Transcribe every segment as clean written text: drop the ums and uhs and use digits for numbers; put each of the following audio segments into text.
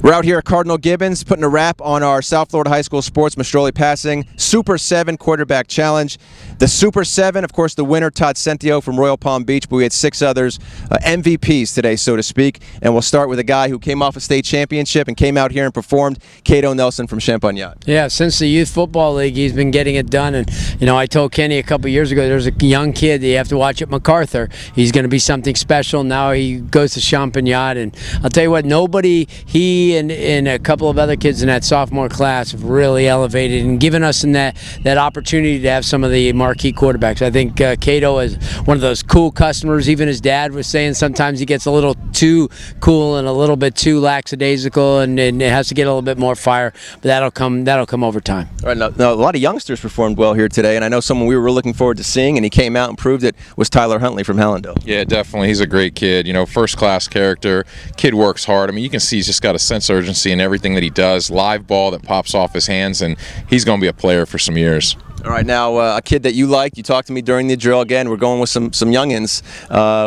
We're out here at Cardinal Gibbons putting a wrap on our South Florida High School Sports Mastroli Passing Super 7 Quarterback Challenge. The Super 7, of course, the winner, Todd Centio from Royal Palm Beach, but we had 6 others, MVPs today, so to speak. And we'll start with a guy who came off a state championship and came out here and performed, Cato Nelson from Champagnat. Yeah, since the Youth Football League, he's been getting it done. And, I told Kenny a couple years ago, there's a young kid that you have to watch at MacArthur. He's going to be something special. Now he goes to Champagnat. And I'll tell you what, he and a couple of other kids in that sophomore class have really elevated and given us that opportunity to have some of the marquee quarterbacks. I think Cato is one of those cool customers. Even his dad was saying sometimes he gets a little too cool and a little bit too lackadaisical, and it has to get a little bit more fire. But that'll come over time. All right, now, a lot of youngsters performed well here today, and I know someone we were looking forward to seeing, and he came out and proved it, was Tyler Huntley from Hallandale. Yeah, definitely. He's a great kid. First-class character. Kid works hard. I mean, you can see he's just got a sense of urgency in everything that he does. Live ball that pops off his hands, and he's going to be a player for some years. All right, now a kid that you liked, you talked to me during the drill. Again, we're going with some youngins.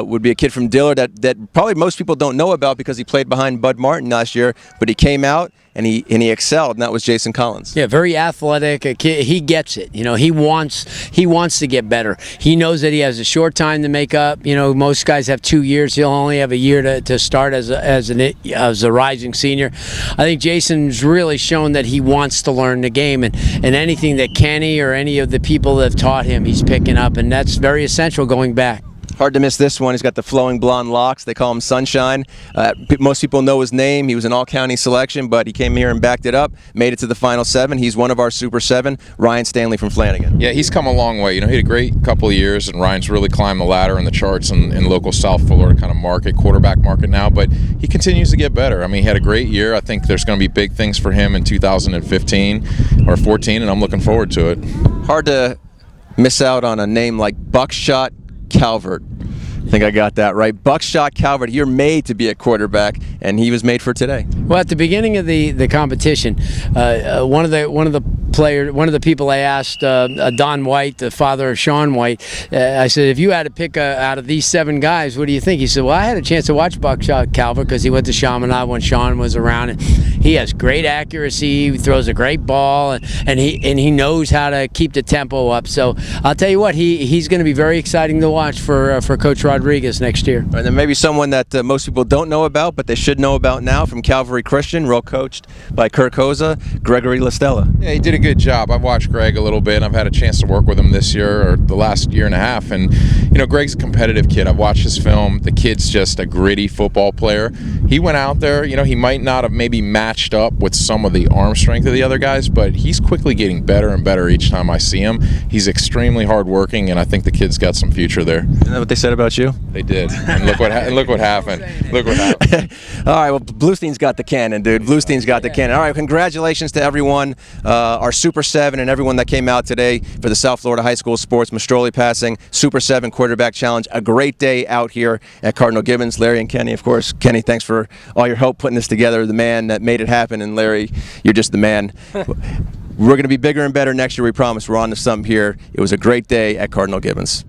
Would be a kid from Dillard that probably most people don't know about because he played behind Bud Martin last year, but he came out and he excelled, and that was Jason Collins. Yeah, very athletic. A kid, he gets it. He wants to get better. He knows that he has a short time to make up. Most guys have 2 years. He'll only have a year to start as a rising senior. I think Jason's really shown that he wants to learn the game, and anything that Kenny or any of the people that have taught him, he's picking up, and that's very essential going back. Hard to miss this one. He's got the flowing blonde locks. They call him Sunshine. Most people know his name. He was an all-county selection, but he came here and backed it up, made it to the Final 7. He's one of our Super 7, Ryan Stanley from Flanagan. Yeah, he's come a long way. He had a great couple of years, and Ryan's really climbed the ladder in the charts in local South Florida kind of quarterback market now, but he continues to get better. I mean, he had a great year. I think there's going to be big things for him in 2015 or 14, and I'm looking forward to it. Hard to miss out on a name like Buckshot Calvert. I think I got that right. Buckshot Calvert, you're made to be a quarterback, and he was made for today. Well, at the beginning of the competition, one of the people I asked, Don White, the father of Sean White, I said, if you had to pick out of these 7 guys, what do you think? He said, well, I had a chance to watch Buckshot Calvert because he went to Chaminade when Sean was around, and he has great accuracy, he throws a great ball, and he knows how to keep the tempo up. So I'll tell you what, he's going to be very exciting to watch for Coach Rodriguez next year. And then maybe someone that most people don't know about, but they should know about now, from Calvary Christian, well coached by Kirk Hoza, Gregory Listella. Yeah, he did a good job. I've watched Greg a little bit, and I've had a chance to work with him this year or the last year and a half. And Greg's a competitive kid. I've watched his film. The kid's just a gritty football player. He went out there. He might not have maybe matched up with some of the arm strength of the other guys, but he's quickly getting better and better each time I see him. He's extremely hardworking, and I think the kid's got some future there. Isn't that what they said about you? They did, and look what happened. Look what happened. All right, well, Bluestein's got the cannon, dude. Bluestein's got the cannon. All right, congratulations to everyone, our Super 7 and everyone that came out today for the South Florida High School Sports Mastroli Passing Super 7 Quarterback Challenge. A great day out here at Cardinal Gibbons. Larry and Kenny, of course. Kenny, thanks for all your help putting this together. The man that made it happen, and Larry, you're just the man. We're going to be bigger and better next year, we promise. We're on to something here. It was a great day at Cardinal Gibbons.